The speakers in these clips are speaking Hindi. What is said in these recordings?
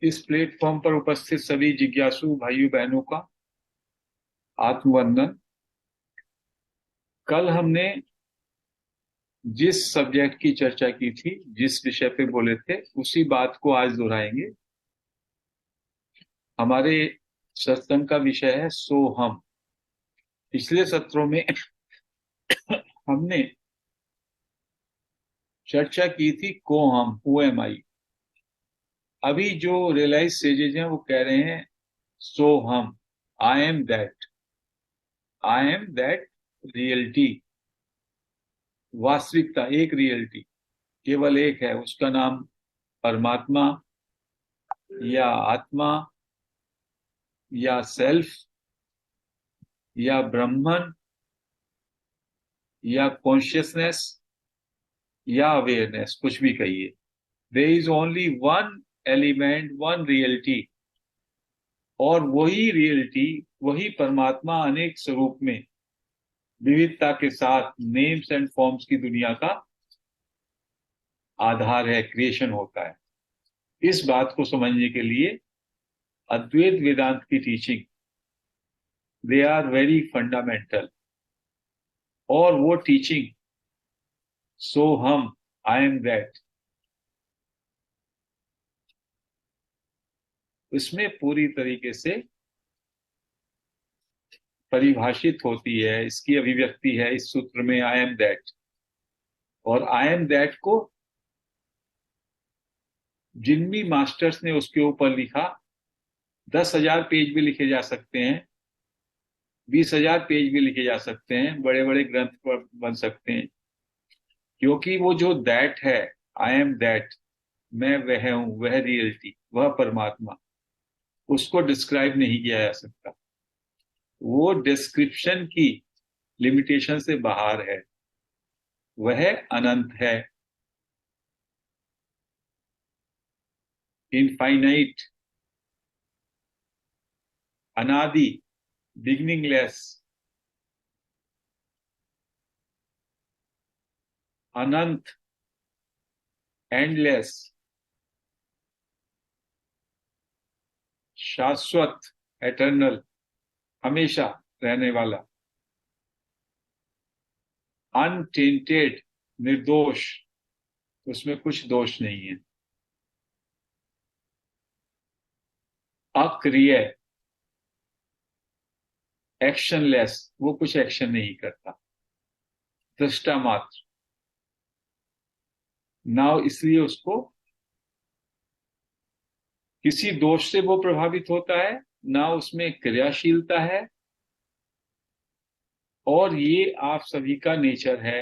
इस प्लेटफॉर्म पर उपस्थित सभी जिज्ञासु भाइयों बहनों का आत्मवंदन। कल हमने जिस सब्जेक्ट की चर्चा की थी, जिस विषय पे बोले थे, उसी बात को आज दोहराएंगे। हमारे सत्संग का विषय है सोहम। पिछले सत्रों में हमने चर्चा की थी कोहम, हु एम आई। अभी जो रियलाइज सेजेज हैं वो कह रहे हैं सोहम, I am that. I am that reality, वास्तविकता, एक रियलिटी केवल एक है, उसका नाम परमात्मा या आत्मा या सेल्फ या ब्रह्मन या कॉन्शियसनेस या अवेयरनेस, कुछ भी कहिए। There is only one element, one reality, और वही रियलिटी, वही परमात्मा अनेक स्वरूप में विविधता के साथ नेम्स एंड फॉर्म्स की दुनिया का आधार है, क्रिएशन होता है। इस बात को समझने के लिए अद्वैत वेदांत की teaching, they are very fundamental. और वो टीचिंग सो हम, आई एम दैट, इसमें पूरी तरीके से परिभाषित होती है, इसकी अभिव्यक्ति है इस सूत्र में, आई एम दैट। और आई एम दैट को जिन भी मास्टर्स ने उसके ऊपर लिखा, 10,000 पेज भी लिखे जा सकते हैं, 20,000 पेज भी लिखे जा सकते हैं, बड़े बड़े ग्रंथ पर बन सकते हैं, क्योंकि वो जो दैट है, आई एम दैट, मैं वह हूं, वह रियलिटी, वह परमात्मा, उसको डिस्क्राइब नहीं किया जा सकता। वो डिस्क्रिप्शन की लिमिटेशन से बाहर है, वह अनंत है, इनफाइनाइट, अनादि, बिगिनिंगलेस, अनंत, एंडलेस, शाश्वत, एटर्नल, हमेशा रहने वाला, अनटेंटेड, निर्दोष, उसमें कुछ दोष नहीं है, अक्रिय, एक्शनलेस, वो कुछ एक्शन नहीं करता, दृष्टा मात्र। ना इसलिए उसको किसी दोष से वो प्रभावित होता है, ना उसमें क्रियाशीलता है, और ये आप सभी का नेचर है,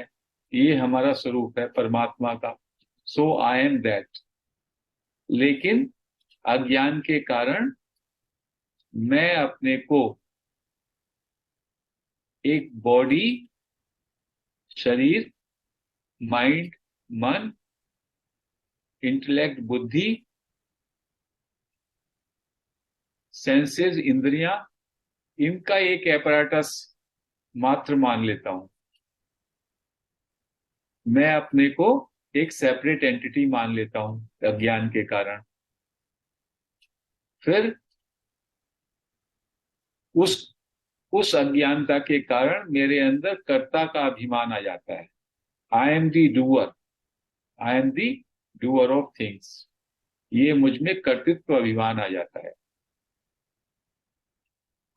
ये हमारा स्वरूप है परमात्मा का। सो आई एम दैट। लेकिन अज्ञान के कारण मैं अपने को एक बॉडी, शरीर, माइंड, मन, इंटेलेक्ट, बुद्धि, सेंसेस, इंद्रियां, इनका एक एपराटस मात्र मान लेता हूं। मैं अपने को एक सेपरेट एंटिटी मान लेता हूं अज्ञान के कारण। फिर उस उस अज्ञानता के कारण मेरे अंदर कर्ता का अभिमान आ जाता है। I am the doer, I am the doer of things, ये मुझ में कर्तृत्व अभिमान आ जाता है।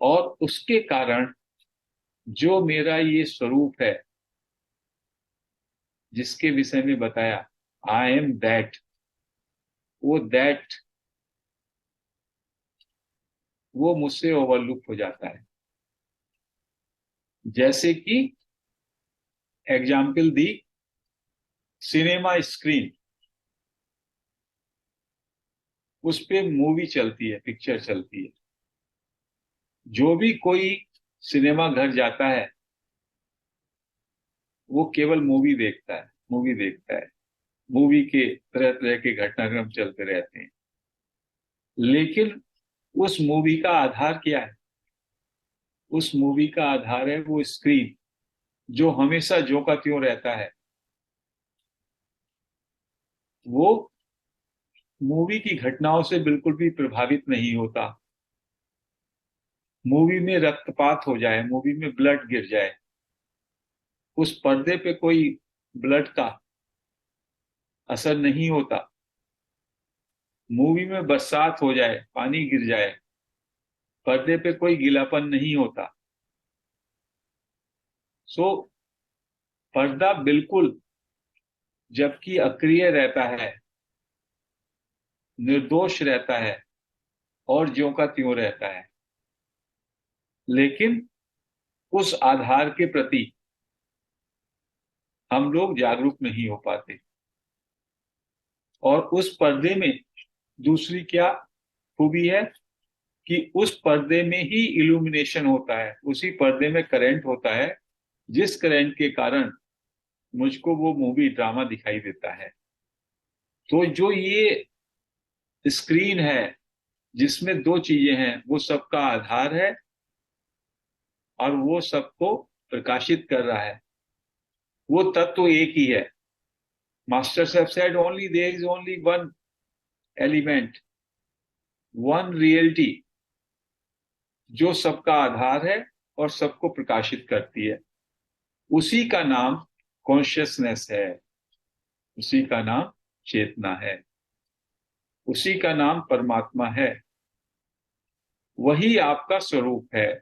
और उसके कारण जो मेरा ये स्वरूप है, जिसके विषय में बताया आई एम दैट, वो दैट वो मुझसे ओवरलुक हो जाता है। जैसे कि एग्जाम्पल दी, सिनेमा स्क्रीन, उस पे मूवी चलती है, पिक्चर चलती है। जो भी कोई सिनेमा घर जाता है वो केवल मूवी देखता है, मूवी देखता है, मूवी के तरह तरह के घटनाक्रम चलते रहते हैं। लेकिन उस मूवी का आधार क्या है? उस मूवी का आधार है वो स्क्रीन, जो हमेशा ज्यों का त्यों रहता है। वो मूवी की घटनाओं से बिल्कुल भी प्रभावित नहीं होता। मूवी में रक्तपात हो जाए, मूवी में ब्लड गिर जाए, उस पर्दे पे कोई ब्लड का असर नहीं होता। मूवी में बरसात हो जाए, पानी गिर जाए, पर्दे पे कोई गीलापन नहीं होता। सो पर्दा बिल्कुल, जबकि अक्रिय रहता है, निर्दोष रहता है और ज्यों का त्यों रहता है, लेकिन उस आधार के प्रति हम लोग जागरूक नहीं हो पाते। और उस पर्दे में दूसरी क्या खूबी है कि उस पर्दे में ही इल्यूमिनेशन होता है, उसी पर्दे में करंट होता है, जिस करंट के कारण मुझको वो मूवी ड्रामा दिखाई देता है। तो जो ये स्क्रीन है जिसमें दो चीजें हैं, वो सबका आधार है और वो सबको प्रकाशित कर रहा है, वो तत्व एक ही है। Masters have said only there is only one element, one reality, जो सबका आधार है और सबको प्रकाशित करती है। उसी का नाम कॉन्शियसनेस है, उसी का नाम चेतना है, उसी का नाम परमात्मा है। वही आपका स्वरूप है,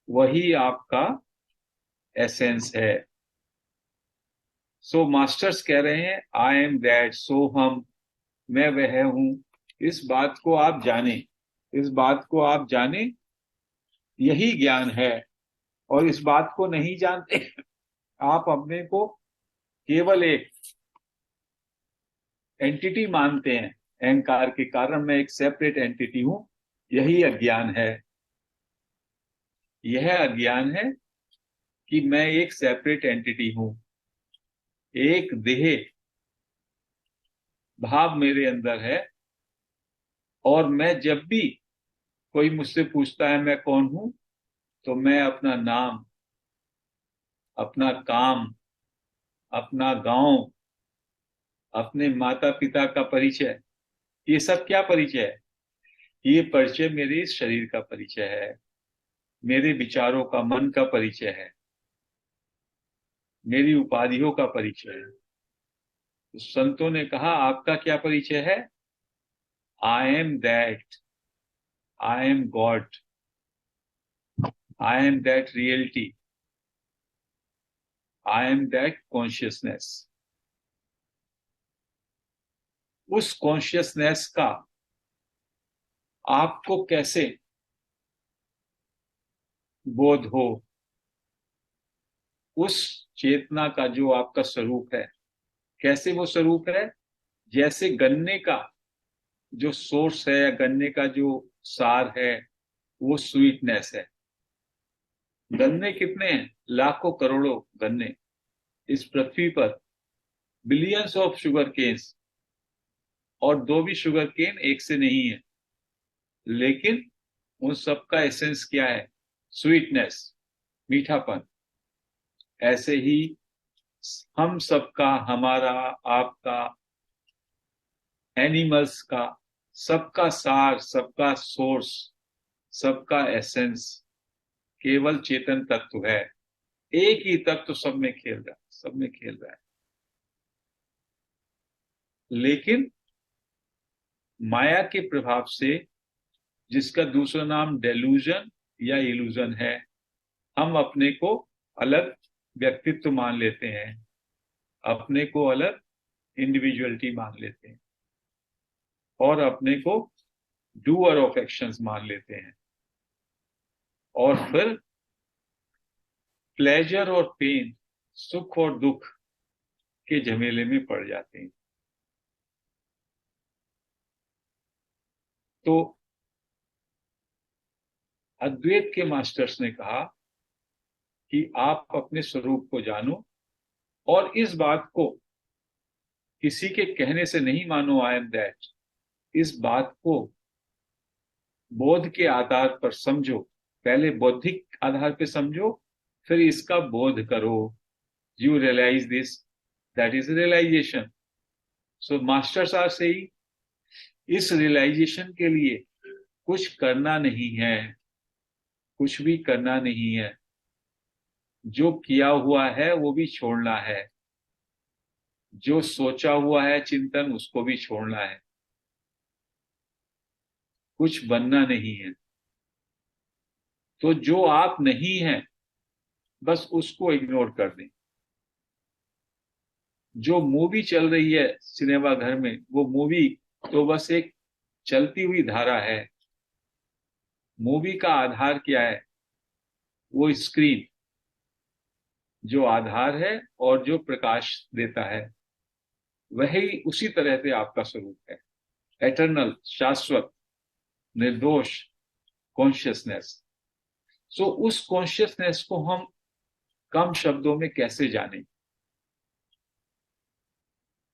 वही आपका एसेंस है। सो मास्टर्स कह रहे हैं आई एम दैट, सो हम, मैं वह हूं। इस बात को आप जाने, इस बात को आप जाने, यही ज्ञान है। और इस बात को नहीं जानते, आप अपने को केवल एक एंटिटी मानते हैं। अहंकार के कारण मैं एक सेपरेट एंटिटी हूं, यही अज्ञान है। यह अज्ञान है कि मैं एक सेपरेट एंटिटी हूं, एक देह भाव मेरे अंदर है। और मैं जब भी कोई मुझसे पूछता है मैं कौन हूं, तो मैं अपना नाम, अपना काम, अपना गांव, अपने माता पिता का परिचय, ये सब क्या परिचय है? ये परिचय मेरे इस शरीर का परिचय है, मेरे विचारों का, मन का परिचय है, मेरी उपाधियों का परिचय है। तो संतों ने कहा आपका क्या परिचय है? आई am that, I am God, I am that reality, I am that consciousness. उस कॉन्शियसनेस का आपको कैसे बोध हो, उस चेतना का जो आपका स्वरूप है, कैसे वो स्वरूप है? जैसे गन्ने का जो सोर्स है, गन्ने का जो सार है, वो स्वीटनेस है। गन्ने कितने हैं? लाखों करोड़ों गन्ने इस पृथ्वी पर, बिलियंस ऑफ शुगर केन्स, और दो भी शुगर केन एक से नहीं है, लेकिन उन सबका एसेंस क्या है? स्वीटनेस, मीठापन। ऐसे ही हम सबका, हमारा, आपका, एनिमल्स का, सबका सार, सबका सोर्स, सबका एसेंस केवल चेतन तत्व है। एक ही तत्व सब में खेल रहा है, सब में खेल रहा है। लेकिन माया के प्रभाव से, जिसका दूसरा नाम डेलूजन या इल्यूजन है, हम अपने को अलग व्यक्तित्व मान लेते हैं, अपने को अलग इंडिविजुअलिटी मान लेते हैं, और अपने को डूअर ऑफ एक्शंस मान लेते हैं, और फिर प्लेजर और पेन, सुख और दुख के झमेले में पड़ जाते हैं। तो अद्वैत के मास्टर्स ने कहा कि आप अपने स्वरूप को जानो, और इस बात को किसी के कहने से नहीं मानो आई एम दैट, इस बात को बोध के आधार पर समझो। पहले बौद्धिक आधार पर समझो, फिर इसका बोध करो। You realize this, that is realization. So masters are से इस रियलाइजेशन के लिए कुछ करना नहीं है, कुछ भी करना नहीं है। जो किया हुआ है वो भी छोड़ना है, जो सोचा हुआ है चिंतन उसको भी छोड़ना है। कुछ बनना नहीं है। तो जो आप नहीं है बस उसको इग्नोर कर दें। जो मूवी चल रही है सिनेमा घर में, वो मूवी तो बस एक चलती हुई धारा है। मूवी का आधार क्या है? वो स्क्रीन जो आधार है और जो प्रकाश देता है, वही उसी तरह से आपका स्वरूप है। एटर्नल, शाश्वत, निर्दोष कॉन्शियसनेस। सो उस कॉन्शियसनेस को हम कम शब्दों में कैसे जानें?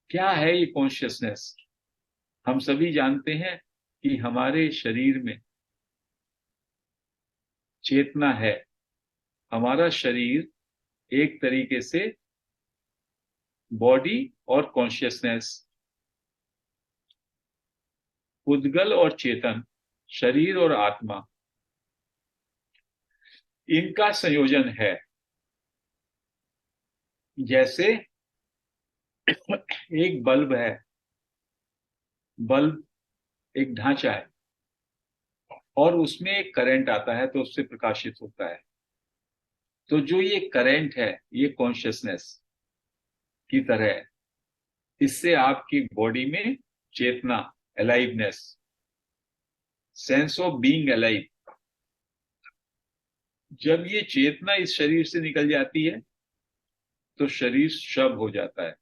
क्या है ये कॉन्शियसनेस? हम सभी जानते हैं कि हमारे शरीर में चेतना है। हमारा शरीर एक तरीके से बॉडी और कॉन्शियसनेस, उद्गल और चेतन, शरीर और आत्मा, इनका संयोजन है। जैसे एक बल्ब है, बल्ब एक ढांचा है और उसमें एक करंट आता है तो उससे प्रकाशित होता है। तो जो ये करंट है ये कॉन्शियसनेस की तरह है। इससे आपकी बॉडी में चेतना, aliveness, sense of being alive, जब ये चेतना इस शरीर से निकल जाती है तो शरीर शव हो जाता है।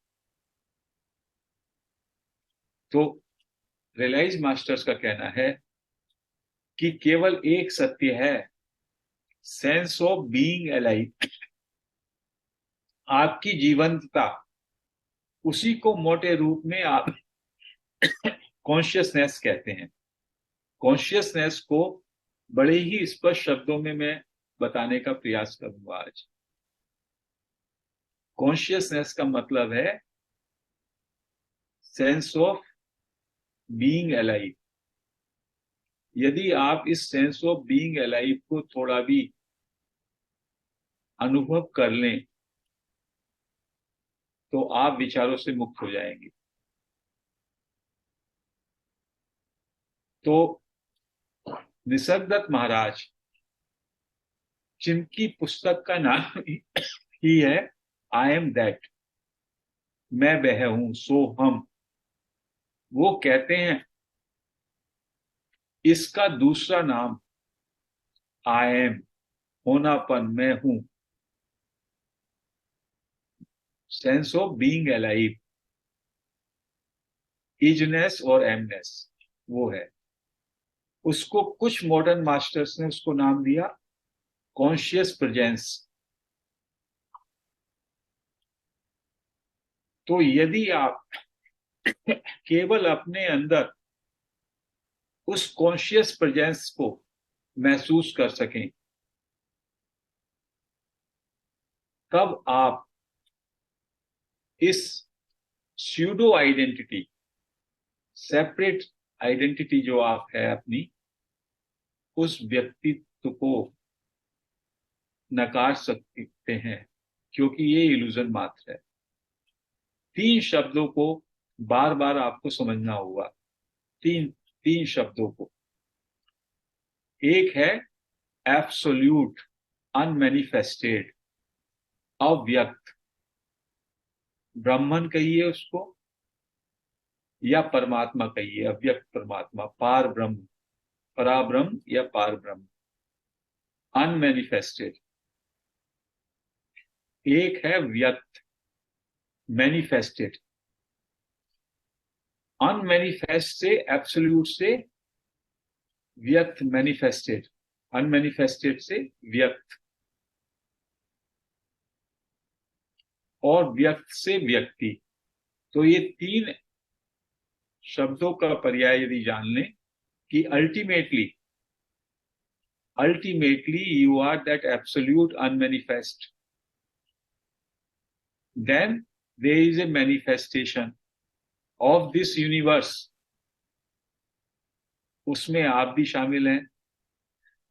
तो रियलाइज मास्टर्स का कहना है कि केवल एक सत्य है, सेंस ऑफ बीइंग अलाइव, आपकी जीवंतता। उसी को मोटे रूप में आप कॉन्शियसनेस कहते हैं। कॉन्शियसनेस को बड़े ही स्पष्ट शब्दों में मैं बताने का प्रयास करूंगा आज। कॉन्शियसनेस का मतलब है सेंस ऑफ बीइंग अलाइव। यदि आप इस सेंस ऑफ बीइंग अलाइव को थोड़ा भी अनुभव कर लें तो आप विचारों से मुक्त हो जाएंगे। तो निसर्गदत्त महाराज, जिनकी पुस्तक का नाम ही है आई एम दैट, मैं वह हूं, सो हम, वो कहते हैं इसका दूसरा नाम आई एम, होनापन, मैं हूं, sense of being alive, isness और एमनेस, वो है। उसको कुछ मॉडर्न मास्टर्स ने उसको नाम दिया कॉन्शियस प्रेजेंस। तो यदि आप केवल अपने अंदर उस कॉन्शियस प्रेजेंस को महसूस कर सकें, तब आप इस स्यूडो आइडेंटिटी, सेपरेट आइडेंटिटी जो आप है अपनी, उस व्यक्तित्व को नकार सकते हैं, क्योंकि ये इल्यूजन मात्र है। तीन शब्दों को बार बार आपको समझना होगा। तीन तीन शब्दों को। एक है एब्सोल्यूट, अनमैनिफेस्टेड, अव्यक्त, ब्रह्मन कहिए उसको या परमात्मा कहिए, अव्यक्त परमात्मा, पार ब्रह्म, पराब्रह्म या पार ब्रह्म, अनमैनिफेस्टेड। एक है व्यक्त, मैनिफेस्टेड। अनमैनिफेस्ट से, एब्सोल्यूट से व्यक्त, मैनिफेस्टेड, अनमैनिफेस्टेड से व्यक्त, और व्यक्त से व्यक्ति। तो ये तीन शब्दों का पर्याय यदि जान लें कि ultimately you are that absolute unmanifest, then there is a manifestation of this universe, उसमें आप भी शामिल हैं।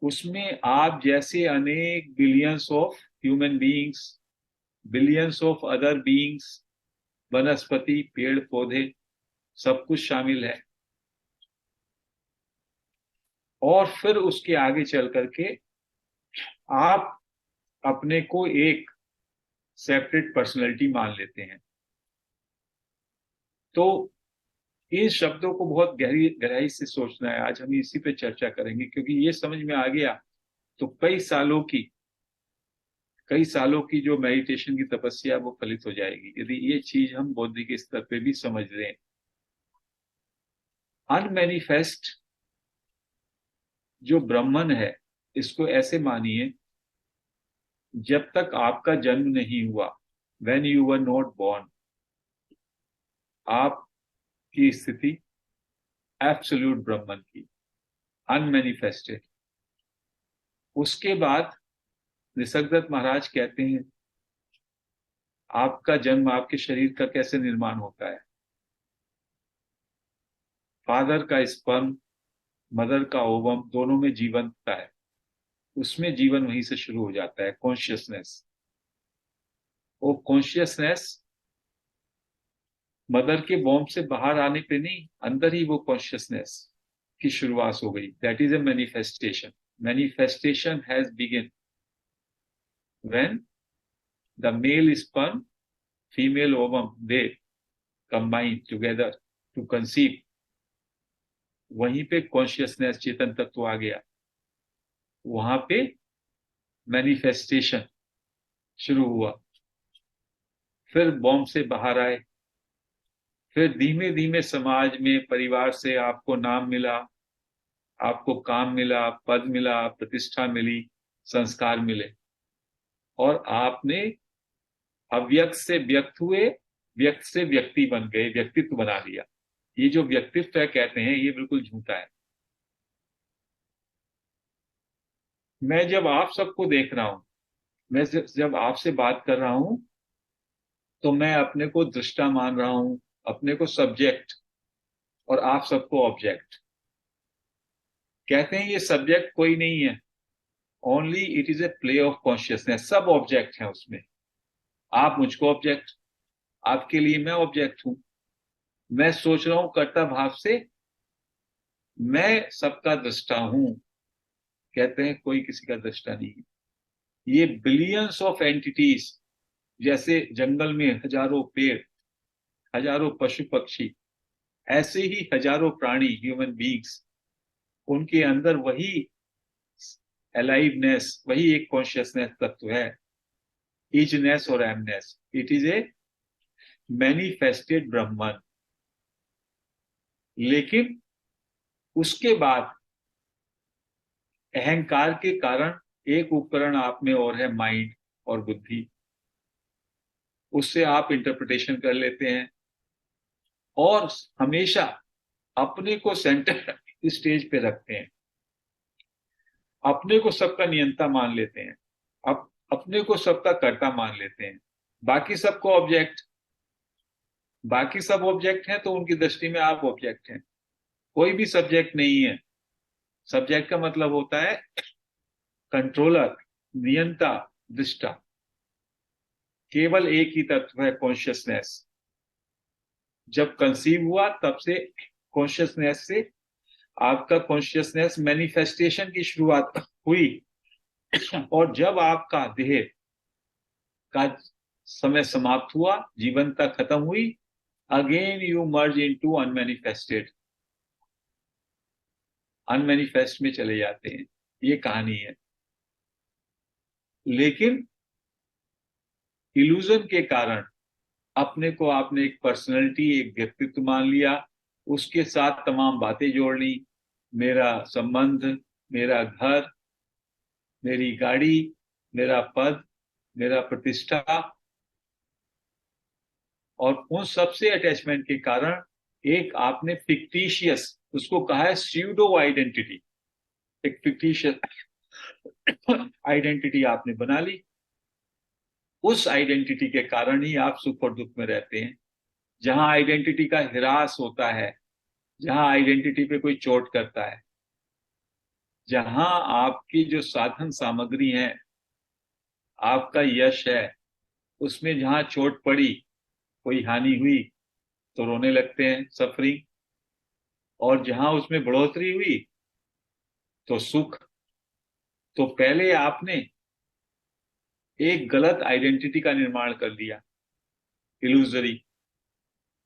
उसमें आप जैसे अनेक billions of human beings, billions of other beings, वनस्पति, पेड़ पौधे, सब कुछ शामिल है। और फिर उसके आगे चल करके आप अपने को एक सेपरेट पर्सनैलिटी मान लेते हैं। तो इन शब्दों को बहुत गहराई से सोचना है। आज हम इसी पे चर्चा करेंगे, क्योंकि ये समझ में आ गया तो कई सालों की जो मेडिटेशन की तपस्या है वो फलित हो जाएगी, यदि ये चीज हम बौद्धिक स्तर पे भी समझ लें। अनमैनिफेस्ट जो ब्रह्मन है, इसको ऐसे मानिए, जब तक आपका जन्म नहीं हुआ, when you were not born, आपकी स्थिति एब्सोल्यूट ब्रह्मन की, अनमैनिफेस्टेड। उसके बाद निसर्गदत्त महाराज कहते हैं आपका जन्म, आपके शरीर का कैसे निर्माण होता है। फादर का स्पर्म, मदर का ओवम, दोनों में जीवंतता है। उसमें जीवन वहीं से शुरू हो जाता है, कॉन्शियसनेस। वो कॉन्शियसनेस मदर के बॉम्ब से बाहर आने पे नहीं, अंदर ही वो कॉन्शियसनेस की शुरुआत हो गई। That is a manifestation. Manifestation has begin when the male sperm, female ovum, they combine together to conceive. वहीं पे कॉन्शियसनेस, चेतन तत्व आ गया। वहां पे मैनिफेस्टेशन शुरू हुआ। फिर बॉम्ब से बाहर आए, फिर धीमे धीमे समाज में, परिवार से आपको नाम मिला, आपको काम मिला, पद मिला, प्रतिष्ठा मिली, संस्कार मिले, और आपने अव्यक्त से व्यक्त हुए, व्यक्त से व्यक्ति बन गए, व्यक्तित्व बना लिया। ये जो व्यक्तित्व है कहते हैं, ये बिल्कुल झूठा है। मैं जब आप सबको देख रहा हूं, मैं जब आपसे बात कर रहा हूं, तो मैं अपने को दृष्टा मान रहा हूं, अपने को सब्जेक्ट, और आप सबको ऑब्जेक्ट। कहते हैं ये सब्जेक्ट कोई नहीं है, only it is a play of consciousness. सब ऑब्जेक्ट हैं उसमें। आप मुझको ऑब्जेक्ट, आपके लिए मैं ऑब्जेक्ट हूं। मैं सोच रहा हूं कर्ता भाव से, मैं सबका दृष्टा हूं। कहते हैं कोई किसी का दृष्टा नहीं है। ये बिलियंस ऑफ एंटिटीज, जैसे जंगल में हजारों पेड़, हजारों पशु पक्षी, ऐसे ही हजारों प्राणी, ह्यूमन बींग्स, उनके अंदर वही अलाइवनेस, वही एक कॉन्शियसनेस तत्व है, इजनेस और amness. It is a manifested Brahman. लेकिन उसके बाद अहंकार के कारण एक उपकरण आप में और है, माइंड और बुद्धि। उससे आप इंटरप्रिटेशन कर लेते हैं और हमेशा अपने को सेंटर स्टेज पे रखते हैं, अपने को सबका नियंता मान लेते हैं, अपने को सबका कर्ता मान लेते हैं। बाकी सबको ऑब्जेक्ट, बाकी सब ऑब्जेक्ट हैं तो उनकी दृष्टि में आप ऑब्जेक्ट हैं। कोई भी सब्जेक्ट नहीं है। सब्जेक्ट का मतलब होता है कंट्रोलर, नियंता, दृष्टा। केवल एक ही तत्व है, कॉन्शियसनेस। जब कंसीव हुआ तब से कॉन्शियसनेस से, आपका कॉन्शियसनेस मैनिफेस्टेशन की शुरुआत हुई। और जब आपका देह का समय समाप्त हुआ, जीवनता खत्म हुई, again you merge into unmanifested. Unmanifest में चले जाते हैं। ये कहानी है। लेकिन इल्यूजन के कारण अपने को आपने एक पर्सनैलिटी, एक व्यक्तित्व मान लिया। उसके साथ तमाम बातें जोड़ ली, मेरा संबंध, मेरा घर, मेरी गाड़ी, मेरा पद, मेरा प्रतिष्ठा, और उन सबसे अटैचमेंट के कारण एक आपने फिक्टिशियस, उसको कहा है स्यूडो आइडेंटिटी, एक फिक्टिशियस आइडेंटिटी आपने बना ली। उस आइडेंटिटी के कारण ही आप सुख और दुख में रहते हैं। जहां आइडेंटिटी का हिरास होता है, जहां आइडेंटिटी पे कोई चोट करता है, जहां आपकी जो साधन सामग्री है, आपका यश है, उसमें जहां चोट पड़ी, कोई हानि हुई, तो रोने लगते हैं, सफरिंग। और जहां उसमें बढ़ोतरी हुई तो सुख। तो पहले आपने एक गलत आइडेंटिटी का निर्माण कर लिया, इल्यूजरी।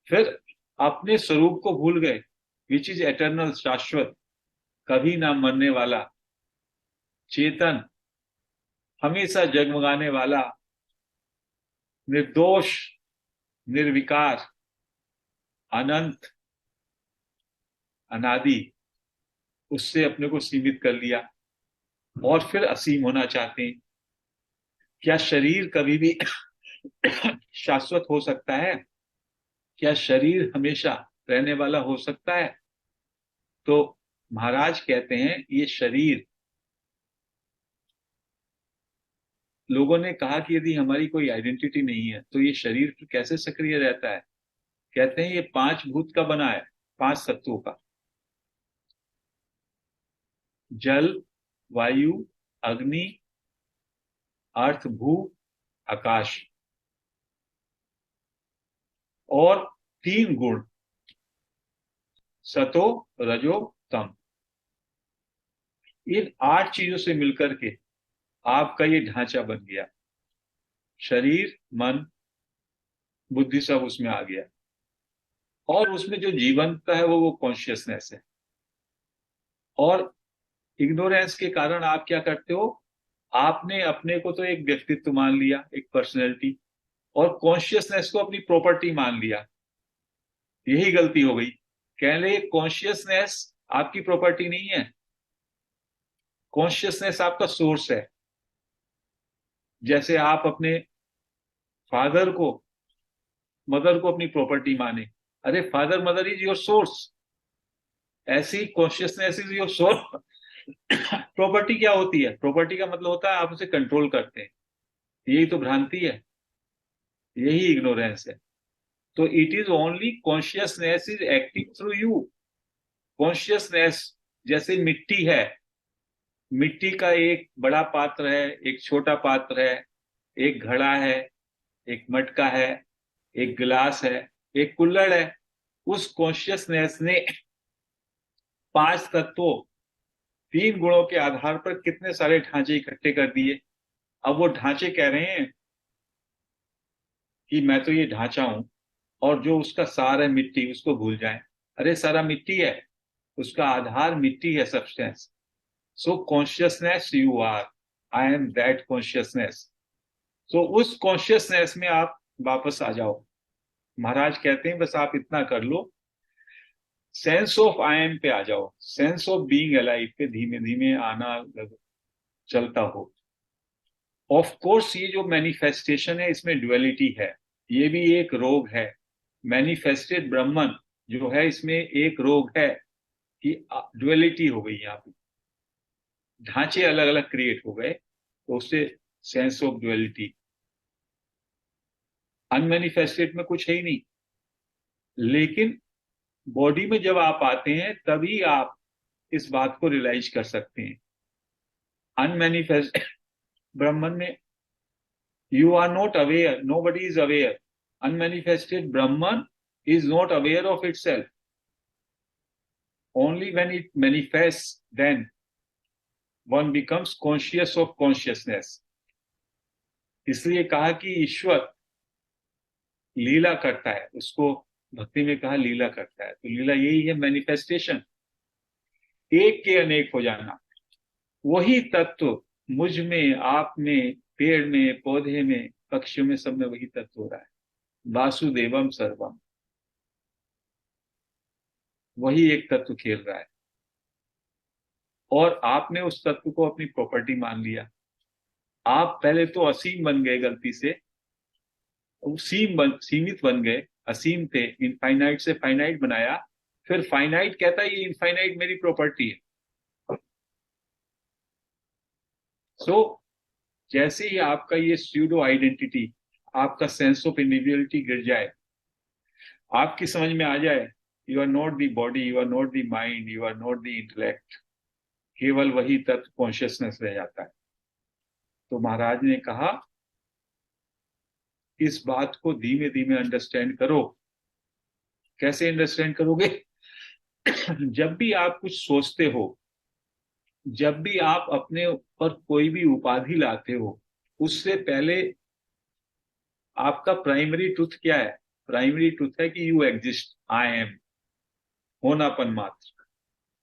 फिर अपने स्वरूप को भूल गए, विच इज एटर्नल, शाश्वत, कभी ना मरने वाला, चेतन, हमेशा जगमगाने वाला, निर्दोष, निर्विकार, अनंत, अनादि। उससे अपने को सीमित कर लिया और फिर असीम होना चाहते हैं। क्या शरीर कभी भी शाश्वत हो सकता है? क्या शरीर हमेशा रहने वाला हो सकता है? तो महाराज कहते हैं ये शरीर, लोगों ने कहा कि यदि हमारी कोई आइडेंटिटी नहीं है तो ये शरीर कैसे सक्रिय रहता है? कहते हैं ये पांच भूत का बना है, पांच तत्वों का। जल, वायु, अग्नि, अर्थ, भू, आकाश, और तीन गुण, सतो, रजो, तम। इन आठ चीजों से मिलकर के आपका ये ढांचा बन गया। शरीर, मन, बुद्धि सब उसमें आ गया। और उसमें जो जीवंत है वो कॉन्शियसनेस है। और इग्नोरेंस के कारण आप क्या करते हो? आपने अपने को तो एक व्यक्तित्व मान लिया, एक पर्सनैलिटी, और कॉन्शियसनेस को अपनी प्रॉपर्टी मान लिया। यही गलती हो गई। कह ले कॉन्शियसनेस आपकी प्रॉपर्टी नहीं है, कॉन्शियसनेस आपका सोर्स है। जैसे आप अपने फादर को, मदर को अपनी प्रॉपर्टी माने, अरे father mother is your source, ऐसी consciousness is your source. Property क्या होती है? प्रॉपर्टी का मतलब होता है आप उसे कंट्रोल करते हैं। यही तो भ्रांति है, यही इग्नोरेंस है। तो it is only consciousness is acting through you. Consciousness जैसे मिट्टी है, मिट्टी का एक बड़ा पात्र है, एक छोटा पात्र है, एक घड़ा है, एक मटका है, एक गिलास है, एक कुल्हड़ है। उस कॉन्शियसनेस ने पांच तत्वों, तीन गुणों के आधार पर कितने सारे ढांचे इकट्ठे कर दिए। अब वो ढांचे कह रहे हैं कि मैं तो ये ढांचा हूं, और जो उसका सार है मिट्टी, उसको भूल जाएं। अरे सारा मिट्टी है, उसका आधार मिट्टी है, substance. So consciousness you are, I am that consciousness. So उस कॉन्शियसनेस में आप वापस आ जाओ। महाराज कहते हैं बस आप इतना कर लो, सेंस ऑफ आई एम पे आ जाओ, सेंस ऑफ बीइंग अलाइव पे धीमे धीमे आना चलता हो। ऑफ कोर्स ये जो मैनिफेस्टेशन है इसमें ड्युअलिटी है, ये भी एक रोग है। मैनिफेस्टेड ब्रह्मन जो है इसमें एक रोग है कि ड्युअलिटी हो गई यहाँ पे, ढांचे अलग अलग क्रिएट हो गए, तो उससे सेंस ऑफ ड्युअलिटी। अनमैनिफेस्टेड में कुछ है ही नहीं। लेकिन बॉडी में जब आप आते हैं तभी आप इस बात को रियलाइज कर सकते हैं। अनमैनिफेस्ट ब्रह्मन में you are not aware, nobody is aware. Unmanifested Brahman is not aware of itself. Only when it manifests, then one becomes conscious of consciousness. इसलिए कहा कि ईश्वर लीला करता है, उसको भक्ति में कहा लीला करता है। तो लीला यही है, मैनिफेस्टेशन, एक के अनेक हो जाना। वही तत्व मुझ में, आप में, पेड़ में, पौधे में, पक्षियों में, सब में वही तत्व हो रहा है। वासुदेवम सर्वम, वही एक तत्व खेल रहा है। और आपने उस तत्व को अपनी प्रॉपर्टी मान लिया। आप पहले तो असीम बन गए गलती से, सीमित बन गए। असीम थे, इनफाइनाइट से फाइनाइट बनाया। फिर फाइनाइट कहता है ये इनफाइनाइट मेरी प्रॉपर्टी है। सो जैसे ही आपका ये स्यूडो आइडेंटिटी, आपका सेंस ऑफ इंडिविजुअलिटी गिर जाए, आपकी समझ में आ जाए, you are not the body, you are not the mind, you are not the intellect, केवल वही तत्व कॉन्शियसनेस रह जाता है। तो महाराज ने कहा इस बात को धीमे धीमे अंडरस्टैंड करो। कैसे अंडरस्टैंड करोगे? जब भी आप कुछ सोचते हो, जब भी आप अपने ऊपर कोई भी उपाधि लाते हो, उससे पहले आपका प्राइमरी ट्रुथ क्या है? प्राइमरी ट्रुथ है कि यू एग्जिस्ट, आई एम, होनापन मात्र।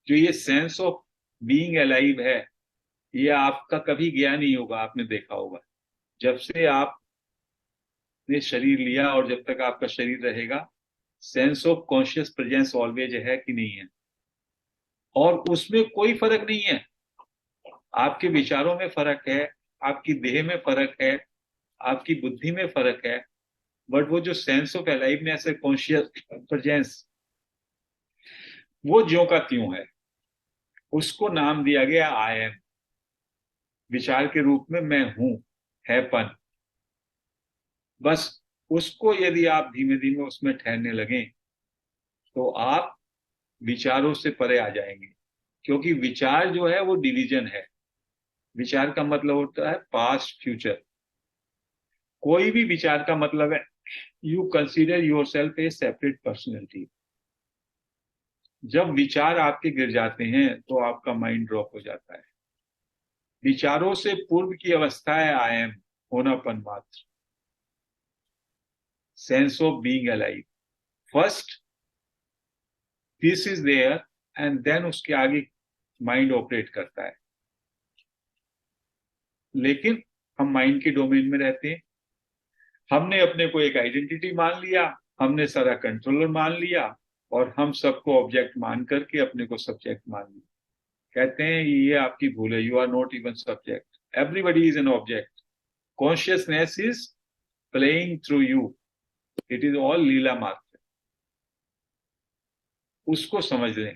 जो ये सेंस ऑफ बीइंग अलाइव है, ये आपका कभी गया नहीं होगा, आपने देखा होगा। जब से आपने शरीर लिया और जब तक आपका शरीर रहेगा, sense of conscious presence always है कि नहीं है? और उसमें कोई फर्क नहीं है। आपके विचारों में फर्क है, आपकी देह में फर्क है, आपकी बुद्धि में फर्क है, बट वो जो सेंस ऑफ अलाइवनेस है, कॉन्शियस प्रेजेंस, वो ज्यों का त्यों है। उसको नाम दिया गया आई एम। विचार के रूप में मैं हूं, हैपन। बस उसको यदि आप धीमे धीमे उसमें ठहरने लगें, तो आप विचारों से परे आ जाएंगे। क्योंकि विचार जो है वो डिवीजन है। विचार का मतलब होता है पास्ट फ्यूचर। कोई भी विचार का मतलब है you consider your self A separate personality. जब विचार आपके गिर जाते हैं तो आपका माइंड ड्रॉप हो जाता है। विचारों से पूर्व की अवस्था है आई एम, होनापन मात्र, sense of being alive. First this is there, and then उसके आगे माइंड ऑपरेट करता है। लेकिन हम माइंड के डोमेन में रहते हैं। हमने अपने को एक आइडेंटिटी मान लिया, हमने सारा कंट्रोलर मान लिया, और हम सबको ऑब्जेक्ट मान करके अपने को सब्जेक्ट मान लिया। कहते हैं ये आपकी भूल है, you are not even subject, everybody is an object. Consciousness is playing through you, it is all leela मात्र। उसको समझ लें।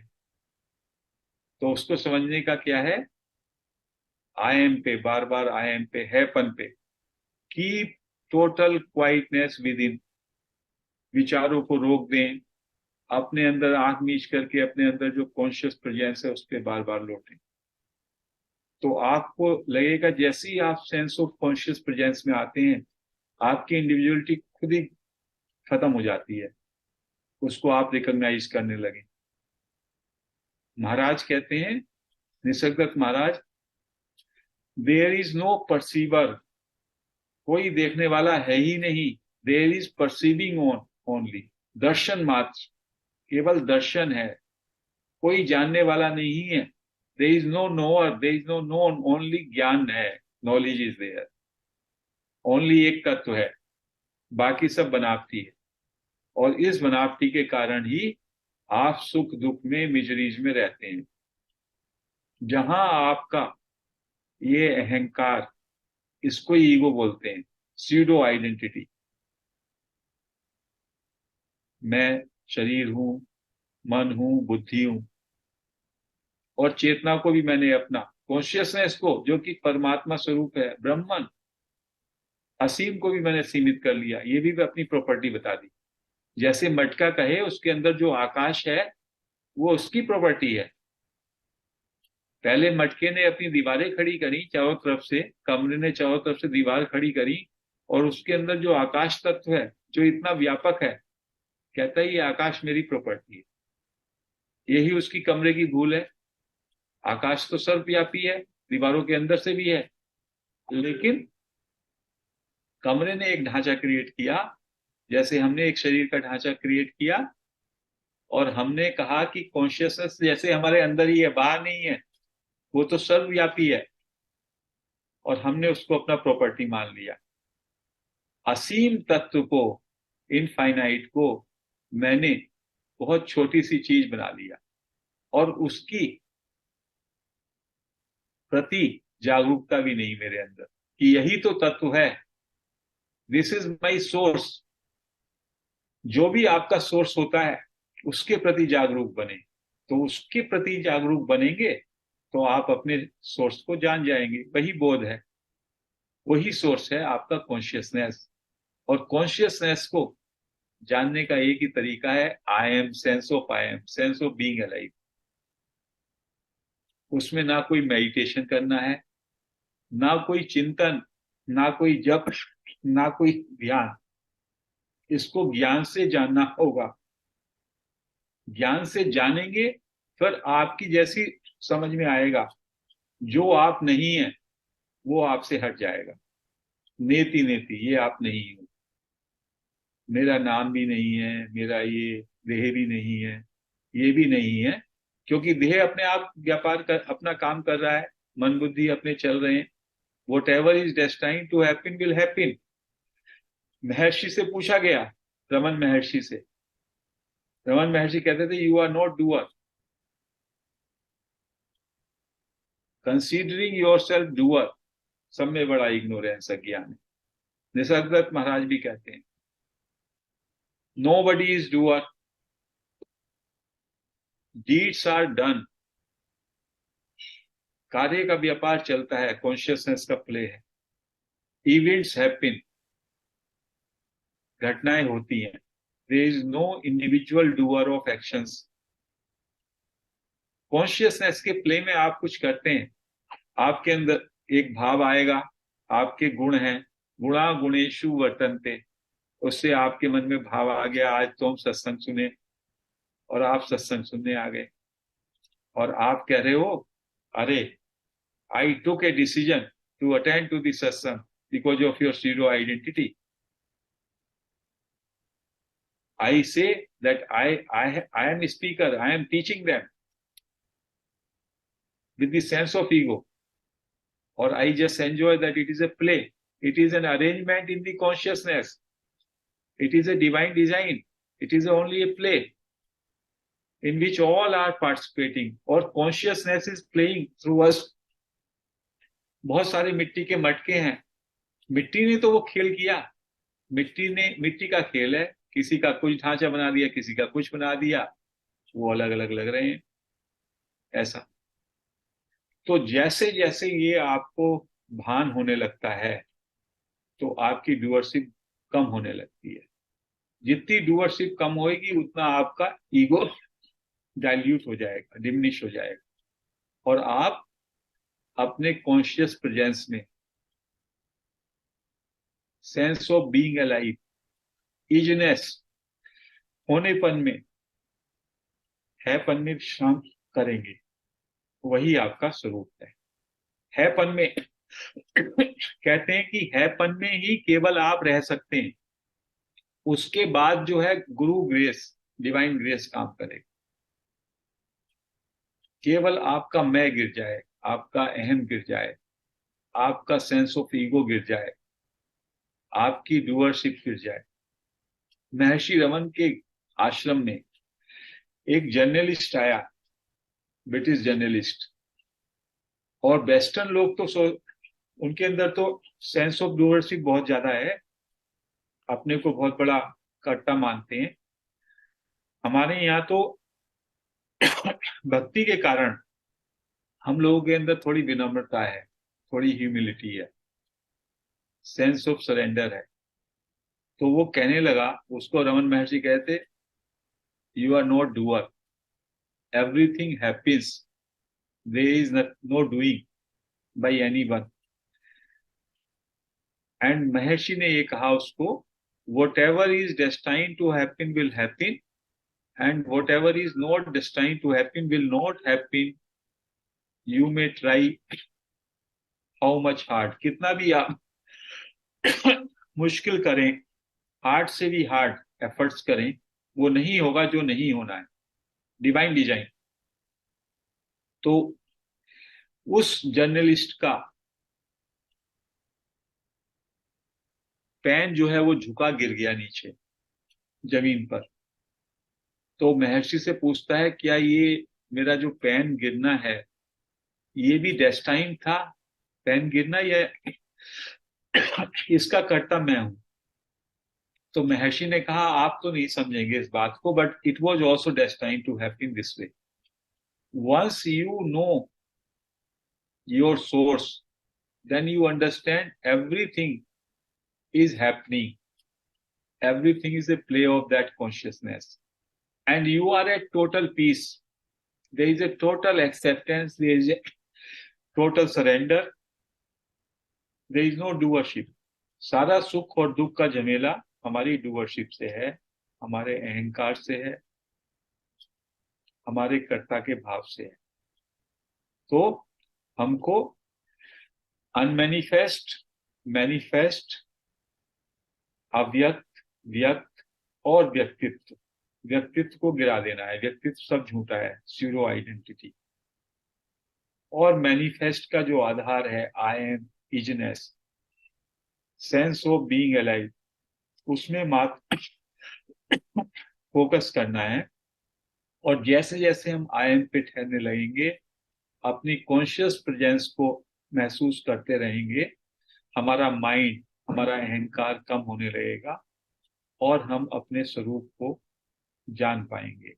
तो उसको समझने का क्या है? आई एम पे, बार बार आई एम पे, हैपन पे। Keep total quietness with in. विचारों को रोक दें, अपने अंदर आंख मीच करके अपने अंदर जो कॉन्शियस प्रेजेंस है उस पर बार बार लौटें। तो आपको लगेगा जैसे ही आप सेंस ऑफ कॉन्शियस प्रेजेंस में आते हैं, आपकी इंडिविजुअलिटी खुद ही खत्म हो जाती है। उसको आप रिकॉग्नाइज करने लगे। महाराज कहते हैं, Nisargadatta Maharaj, there is no perceiver. कोई देखने वाला है ही नहीं। There is perceiving only. दर्शन मात्र, केवल दर्शन है। कोई जानने वाला नहीं है। There is no knower, there is no known, only ज्ञान है। Knowledge is there. ओनली एक तत्व है, बाकी सब बनावटी है। और इस बनावटी के कारण ही आप सुख दुख में, मिजरीज में रहते हैं। जहां आपका ये अहंकार, इसको ईगो बोलते हैं, सीडो आइडेंटिटी, मैं शरीर हूं, मन हूं, बुद्धि हूं, और चेतना को भी मैंने अपना, कॉन्शियसनेस को जो कि परमात्मा स्वरूप है, ब्रह्मन असीम को भी मैंने सीमित कर लिया। ये भी अपनी प्रॉपर्टी बता दी। जैसे मटका कहे उसके अंदर जो आकाश है वो उसकी प्रॉपर्टी है। पहले मटके ने अपनी दीवारें खड़ी करी चारों तरफ से, कमरे ने चारों तरफ से दीवार खड़ी करी, और उसके अंदर जो आकाश तत्व है जो इतना व्यापक है, कहता है ये आकाश मेरी प्रॉपर्टी है। यही उसकी कमरे की भूल है। आकाश तो सर्वव्यापी है, दीवारों के अंदर से भी है, लेकिन कमरे ने एक ढांचा क्रिएट किया, जैसे हमने एक शरीर का ढांचा क्रिएट किया, और हमने कहा कि कॉन्शियसनेस जैसे हमारे अंदर ही है, बाहर नहीं है, वो तो सर्वव्यापी है, और हमने उसको अपना प्रॉपर्टी मान लिया। असीम तत्व को, इनफाइनाइट को, मैंने बहुत छोटी सी चीज बना लिया, और उसकी प्रति जागरूकता भी नहीं मेरे अंदर कि यही तो तत्व है। This is my source. जो भी आपका सोर्स होता है उसके प्रति जागरूक बने। तो उसके प्रति जागरूक बनेंगे तो आप अपने सोर्स को जान जाएंगे। वही बोध है, वही सोर्स है आपका कॉन्शियसनेस। और कॉन्शियसनेस को जानने का एक ही तरीका है, I am, sense of I am, sense of being alive. उसमें ना कोई मेडिटेशन करना है, ना कोई चिंतन, ना कोई जप, ना कोई ध्यान। इसको ज्ञान से जानना होगा। ज्ञान से जानेंगे, फिर आपकी जैसी समझ में आएगा, जो आप नहीं है वो आपसे हट जाएगा। नेति नेति, ये आप नहीं हो, मेरा नाम भी नहीं है, मेरा ये देह भी नहीं है, ये भी नहीं है। क्योंकि देह अपने आप व्यापार कर, अपना काम कर रहा है, मन बुद्धि अपने चल रहे हैं। Whatever is destined to happen will happen. Maharshi से पूछा गया, रमन महर्षि से। रमन महर्षि कहते थे, you are not doer, considering yourself doer, सब में बड़ा इग्नोरेंस अज्ञान है। निसर्गदत्त महाराज भी कहते हैं, nobody is doer, deeds are done. कार्य का व्यापार चलता है, कॉन्शियसनेस का प्ले है। इवेंट्स हैपन, घटनाएं होती हैं। There is no individual doer of actions. Consciousness के प्ले में आप कुछ करते हैं, आपके अंदर एक भाव आएगा, आपके गुण हैं, गुणा गुणेशु वर्तन्ते। उससे आपके मन में भाव आ गया, आज तो हम सत्संग सुने, और आप सत्संग सुनने आ गए, और आप कह रहे हो, अरे I took a decision to attend to this satsang because of your zero identity. I say that I am a speaker, I am teaching them with the sense of ego, or I just enjoy that it is a play, it is an arrangement in the consciousness, it is a divine design, it is only a play in which all are participating, or consciousness is playing through us. बहुत सारे मिट्टी के मटके हैं, मिट्टी ने तो वो खेल किया, मिट्टी का खेल है, किसी का कुछ ढांचा बना दिया, किसी का कुछ बना दिया, वो अलग अलग लग रहे हैं ऐसा। तो जैसे जैसे ये आपको भान होने लगता है, तो आपकी डूअरशिप कम होने लगती है। जितनी डूअरशिप कम होएगी, उतना आपका ईगो डाइल्यूट हो जाएगा, डिमिनिश हो जाएगा, और आप अपने कॉन्शियस प्रेजेंस में, sense of being alive, isness, होनेपन में, हैपन में विश्राम करेंगे। वही आपका स्वरूप हैपन में। कहते हैं कि हैपन में ही केवल आप रह सकते हैं, उसके बाद जो है गुरु ग्रेस, डिवाइन ग्रेस काम करेगा। केवल आपका मैं गिर जाए, आपका अहम गिर जाए, आपका सेंस ऑफ ईगो गिर जाए, आपकी डूअरशिप गिर जाए। महर्षि रमन के आश्रम में एक जर्नलिस्ट आया, ब्रिटिश जर्नलिस्ट, और वेस्टर्न लोग तो उनके अंदर तो सेंस ऑफ डूअरशिप बहुत ज्यादा है, अपने को बहुत बड़ा कर्ता मानते हैं। हमारे यहाँ तो भक्ति के कारण हम लोगों के अंदर थोड़ी विनम्रता है, थोड़ी ह्यूमिलिटी है, सेंस ऑफ सरेंडर है। तो वो कहने लगा, उसको रमन महर्षि कहते, you are not doer, everything happens, there is no doing by anyone. And Maharshi ने ये कहा उसको, whatever is destined to happen will happen, and whatever is not destined to happen will not happen. You may try how much hard, कितना भी आप मुश्किल करें, हार्ड से भी हार्ड एफर्ट्स करें, वो नहीं होगा जो नहीं होना है, डिवाइन डिजाइन। तो उस जर्नलिस्ट का पैन जो है वो झुका गिर गया नीचे जमीन पर। तो महर्षि से पूछता है, क्या ये मेरा जो पैन गिरना है, ये भी डेस्टाइन था, पैन गिरना, या इसका कर्ता मैं हूं? तो महर्षि ने कहा, आप तो नहीं समझेंगे इस बात को, but it was also destined to happen this way. Once you know your source, then you understand everything is happening Everything is a play of that consciousness. And you are at total peace. There is a total acceptance. There is a total surrender. There is no doership. सारा सुख और दुख का झमेला हमारी डूअरशिप से है, हमारे अहंकार से है, हमारे कर्ता के भाव से है। तो हमको अनमैनिफेस्ट, मैनिफेस्ट, अव्यक्त, व्यक्त और व्यक्तित्व, व्यक्तित्व को गिरा देना है। व्यक्तित्व सब झूठा है, सीरो आइडेंटिटी। और मैनिफेस्ट का जो आधार है I am, isness, sense of being alive, उसमें मात्र फोकस करना है। और जैसे जैसे हम आई एम पे ठहरने लगेंगे, अपनी कॉन्शियस प्रेजेंस को महसूस करते रहेंगे, हमारा माइंड, हमारा अहंकार कम होने लगेगा और हम अपने स्वरूप को जान पाएंगे।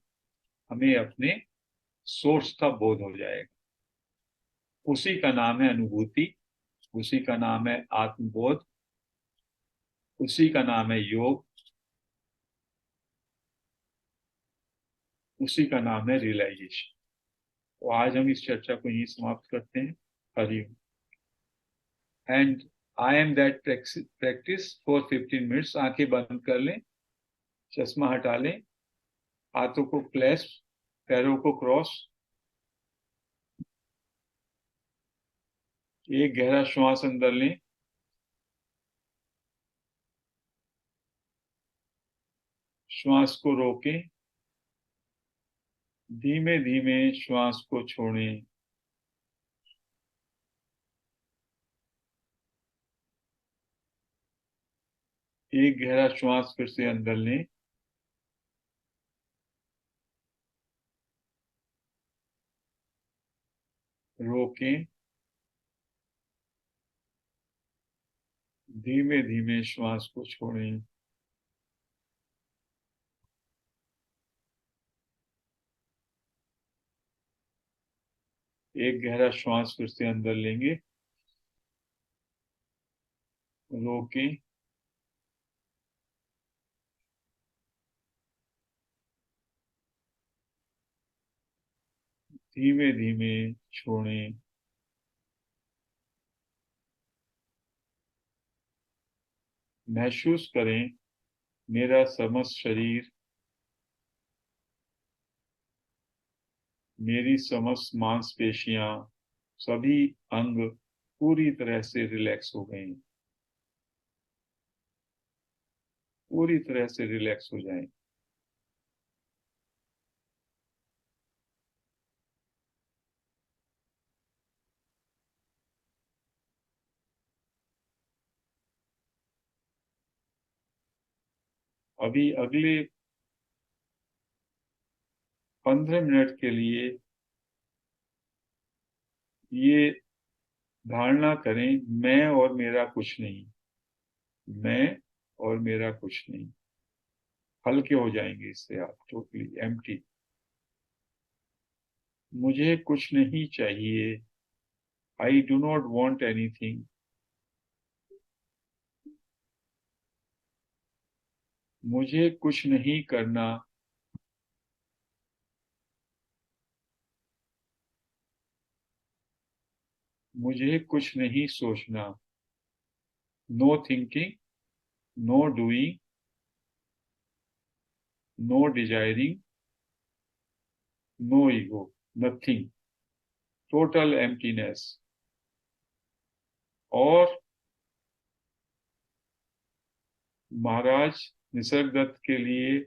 हमें अपने सोर्स का बोध हो जाएगा। उसी का नाम है अनुभूति, उसी का नाम है आत्मबोध, उसी का नाम है योग, उसी का नाम है रियलाइजेशन। तो आज हम इस चर्चा को यहीं समाप्त करते हैं। Hariom. And I am that practice for 15 minutes. आंखें बंद कर लें, चश्मा हटा लें, हाथों को क्लैस्प, पैरों को क्रॉस। एक गहरा श्वास अंदर लें, श्वास को रोकें, धीमे धीमे श्वास को छोड़ें। एक गहरा श्वास फिर से अंदर लें, रोकें, धीमे धीमे श्वास को छोड़ें। एक गहरा श्वास फिर से अंदर लेंगे, रोकें, धीमे धीमे छोड़ें। महसूस करें मेरा समस्त शरीर, मेरी समस्त मांसपेशियां, सभी अंग पूरी तरह से रिलैक्स हो गए हैं। पूरी तरह से रिलैक्स हो जाएं। अभी अगले 15 मिनट के लिए ये धारणा करें, मैं और मेरा कुछ नहीं, मैं और मेरा कुछ नहीं। हल्के हो जाएंगे इससे आप, टोटली एम्प्टी। मुझे कुछ नहीं चाहिए, I do not want anything. मुझे कुछ नहीं करना, मुझे कुछ नहीं सोचना। No thinking, no doing, no desiring, no ego, nothing, total emptiness. और महाराज निसर्गदत्त के लिए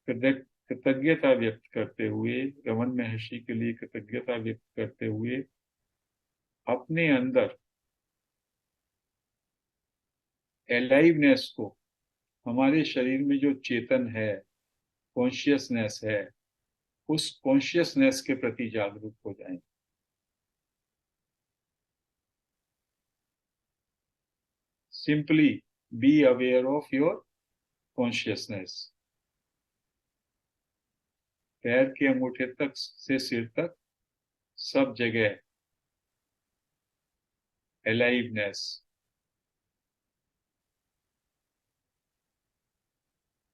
कृतज्ञता व्यक्त करते हुए, रमन महर्षि के लिए कृतज्ञता व्यक्त करते हुए, अपने अंदर एलाइवनेस को, हमारे शरीर में जो चेतन है, कॉन्शियसनेस है, उस कॉन्शियसनेस के प्रति जागरूक हो जाएं। Simply be aware of your consciousness. पैर के अंगूठे तक से सिर तक सब जगह अलाइवनेस,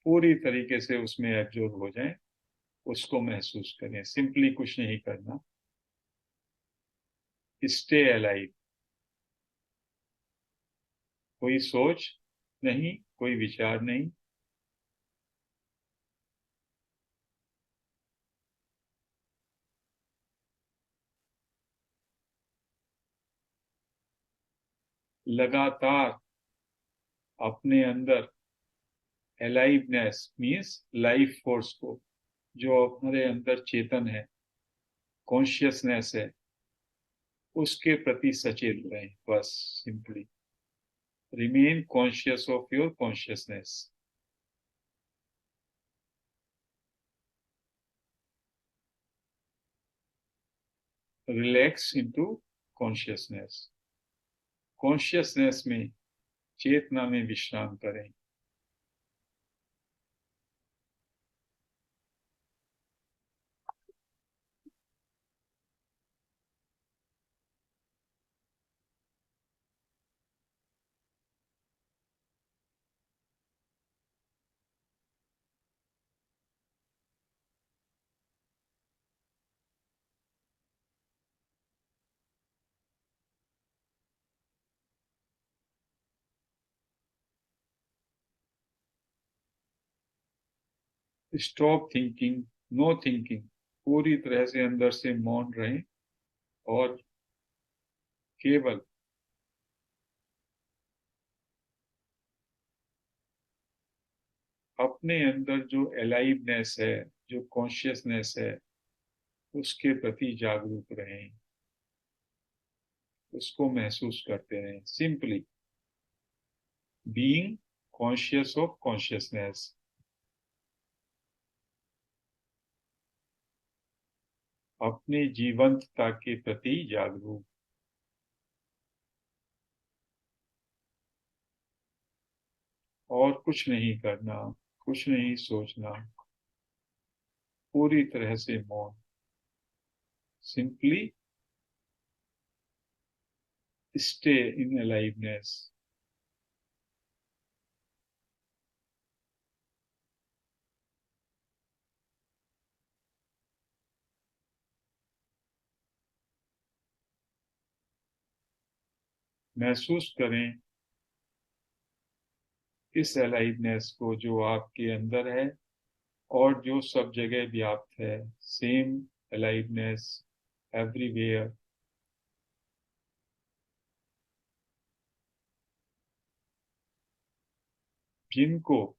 पूरी तरीके से उसमें एब्जॉर्ब हो जाएं, उसको महसूस करें। सिंपली कुछ नहीं करना, स्टे अलाइव। कोई सोच नहीं, कोई विचार नहीं, लगातार अपने अंदर अलाइवनेस मीन्स लाइफ फोर्स को, जो हमारे अंदर चेतन है, कॉन्शियसनेस है, उसके प्रति सचेत रहें। बस simply remain conscious of your consciousness. Relax into consciousness. Consciousness में, चेतना में विश्राम करें। Stop thinking, no thinking. पूरी तरह से अंदर से मौन रहें और केवल अपने अंदर जो अलाइवनेस है, जो कॉन्शियसनेस है, उसके प्रति जागरूक रहें, उसको महसूस करते रहें। Simply being conscious of consciousness. अपनी जीवंतता के प्रति जागरूक। और कुछ नहीं करना, कुछ नहीं सोचना, पूरी तरह से मौन। Simply stay in aliveness. महसूस करें इस अलाइवनेस को जो आपके अंदर है और जो सब जगह व्याप्त है। Same aliveness everywhere. जिनको,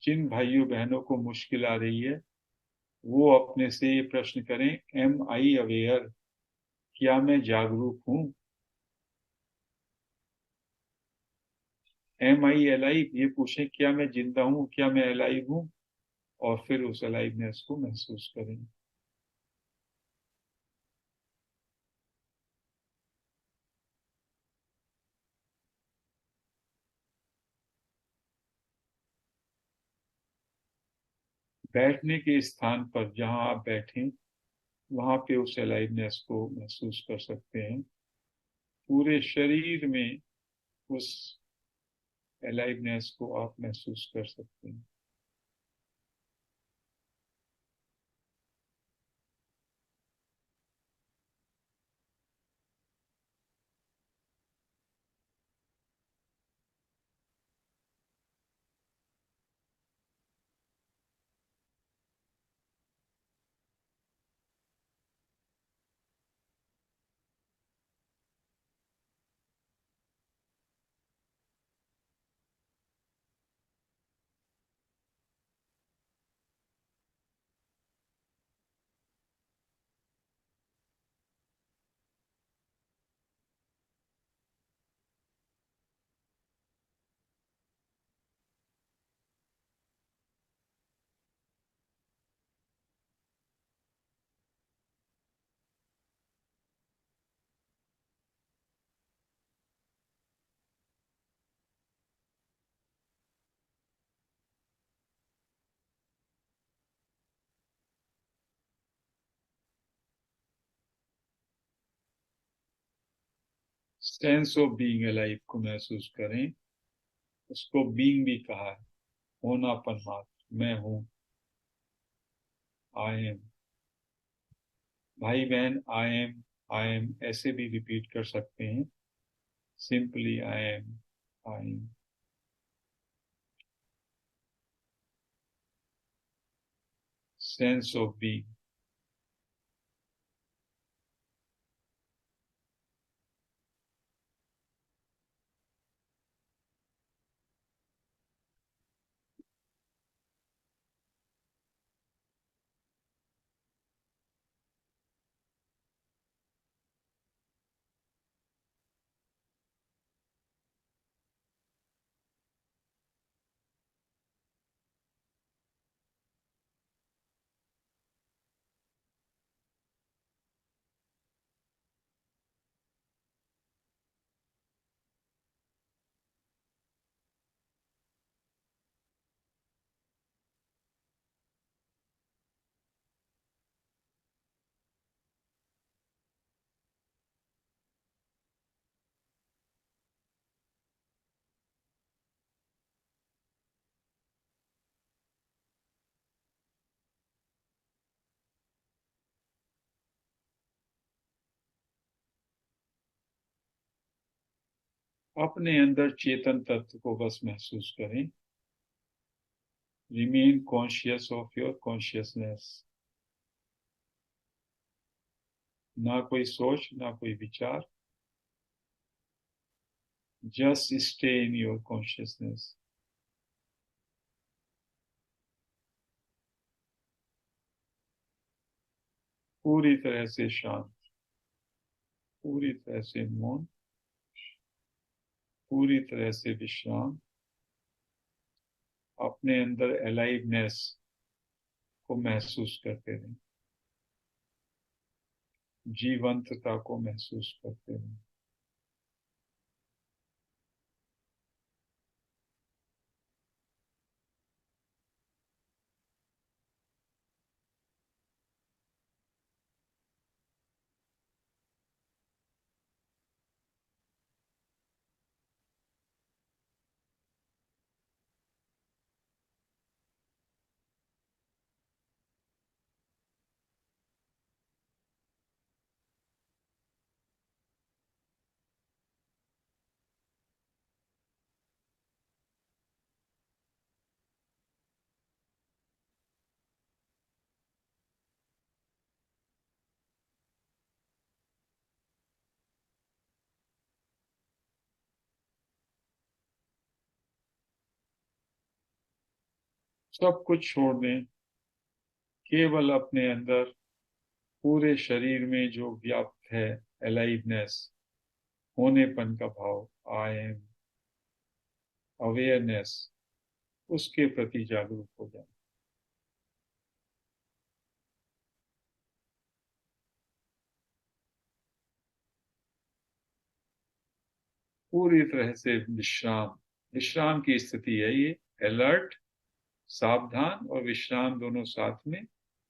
जिन भाइयों बहनों को मुश्किल आ रही है, वो अपने से ये प्रश्न करें, एम आई अवेयर? क्या मैं जागरूक हूं? एम आई अलाइव, ये पूछें क्या मैं जिंदा हूं, क्या मैं अलाइव हूं? और फिर उस अलाइवनेस को महसूस करें। बैठने के स्थान पर जहां आप बैठें, वहां पे उस अलाइवनेस को महसूस कर सकते हैं। पूरे शरीर में उस अलाइवनेस को आप महसूस कर सकते हैं। सेंस ऑफ बीइंग अलाइव को महसूस करें। उसको बीइंग भी कहा है। होनापन मात्र, मैं हूँ, आई एम। भाई बहन, आई एम ऐसे भी रिपीट कर सकते हैं, simply I am, I am. Sense of being. अपने अंदर चेतन तत्व को बस महसूस करें। Remain conscious of your consciousness. ना कोई सोच, ना कोई विचार, just stay in your consciousness. पूरी तरह से शांत, पूरी तरह से मौन, पूरी तरह से विश्राम। अपने अंदर अलाइवनेस को महसूस करते रहें, जीवंतता को महसूस करते रहें। सब कुछ छोड़ दें, केवल अपने अंदर पूरे शरीर में जो व्याप्त है अलाइवनेस, होनेपन का भाव, आई एम, अवेयरनेस, उसके प्रति जागरूक हो जाए। पूरी तरह से विश्राम, विश्राम की स्थिति है ये। अलर्ट, सावधान और विश्राम दोनों साथ में,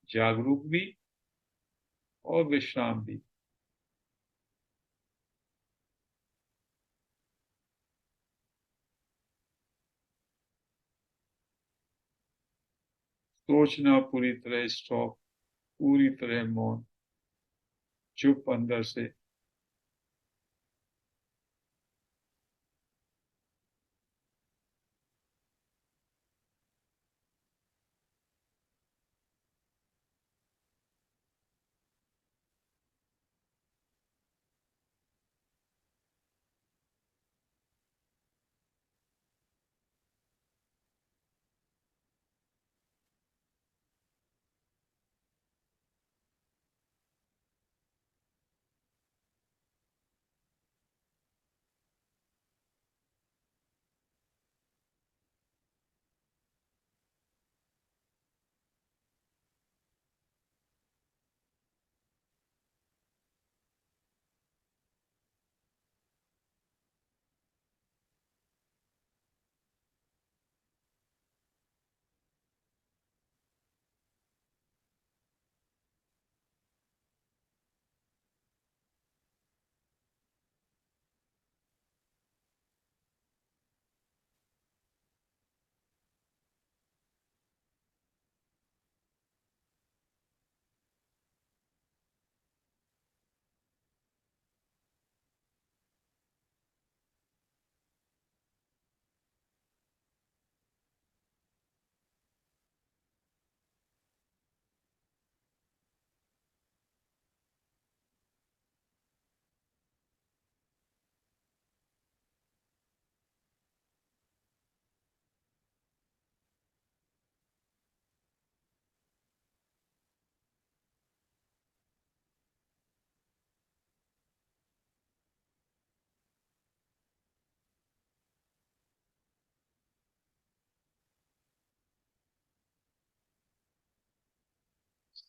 जागरूक भी और विश्राम भी। सोचना पूरी तरह स्टॉप, पूरी तरह मौन, चुप अंदर से।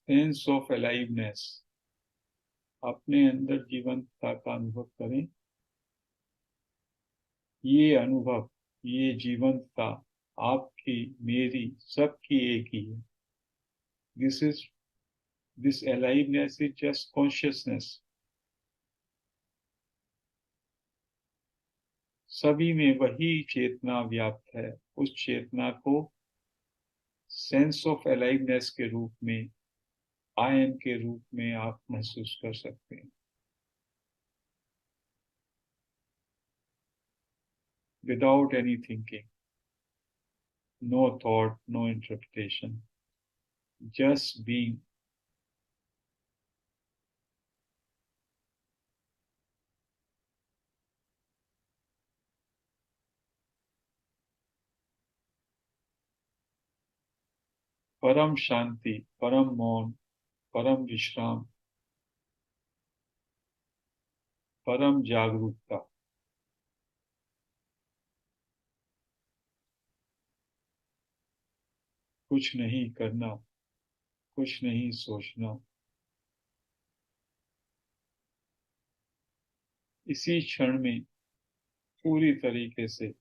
सेंस ऑफ अलाइवनेस, अपने अंदर जीवंतता का अनुभव करें। ये अनुभव, ये जीवंतता आपकी, मेरी, सबकी एक ही है। This aliveness is just consciousness. सभी में वही चेतना व्याप्त है। उस चेतना को सेंस ऑफ अलाइवनेस के रूप में, आई एम के रूप में आप महसूस कर सकते हैं, without any thinking, no thought, no interpretation, just being. परम शांति, परम मौन, परम विश्राम, परम जागरूकता। कुछ नहीं करना, कुछ नहीं सोचना, इसी क्षण में पूरी तरीके से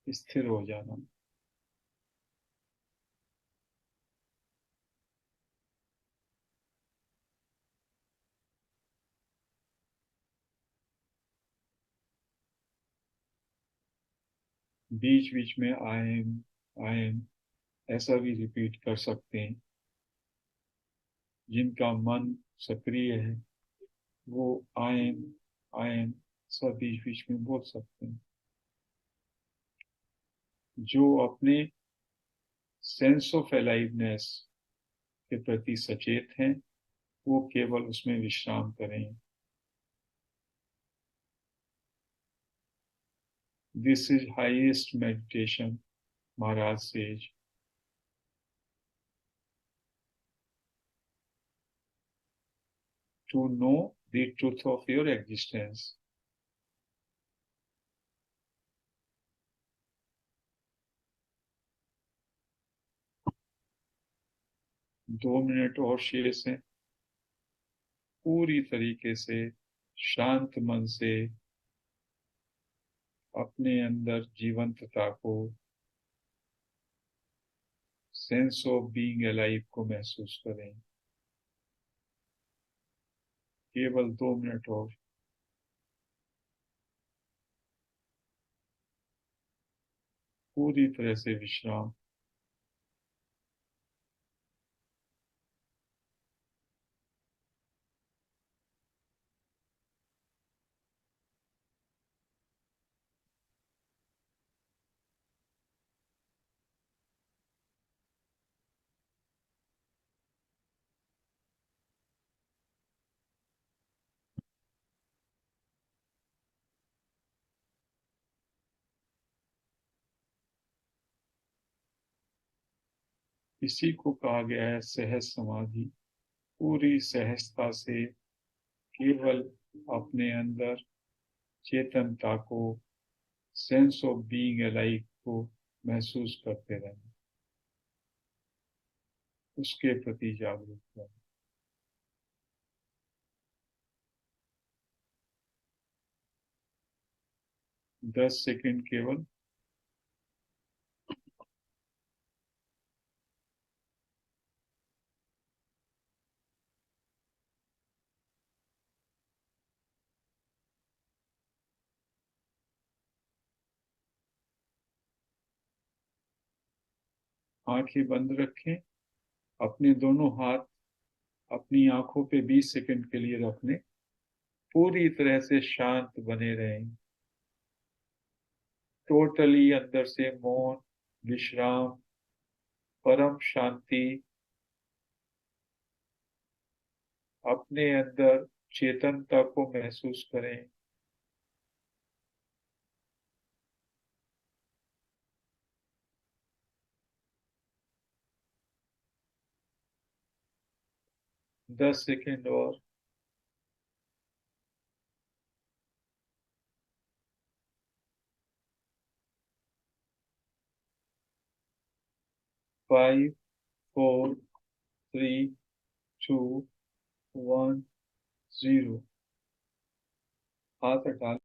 स्थिर हो जाना। बीच बीच में आई एम ऐसा भी रिपीट कर सकते हैं। जिनका मन सक्रिय है वो आई एम सब बीच बीच में बोल सकते हैं। जो अपने सेंस ऑफ अलाइवनेस के प्रति सचेत हैं वो केवल उसमें विश्राम करें। This is highest meditation, Maharaj says. To know the truth of your existence. 2 minute और शेष है। पूरी तरीके से शांत मन से अपने अंदर जीवंतता को, सेंस ऑफ बीइंग अलाइव को महसूस करें। केवल 2 मिनट और। पूरी तरह से विश्राम। इसी को कहा गया है सहज समाधि। पूरी सहजता से केवल अपने अंदर चेतनता को, सेंस ऑफ बीइंग अलाइव को महसूस करते रहना, उसके प्रति जागरूक रहना। 10 सेकंड केवल। आंखें बंद रखें। अपने दोनों हाथ अपनी आंखों पे 20 सेकंड के लिए रख लें। पूरी तरह से शांत बने रहें। टोटली अंदर से मौन, विश्राम, परम शांति। अपने अंदर चेतनता को महसूस करें। 10 सेकंड और। 5, 4, थ्री, टू, वन, जीरो। हाथ हटा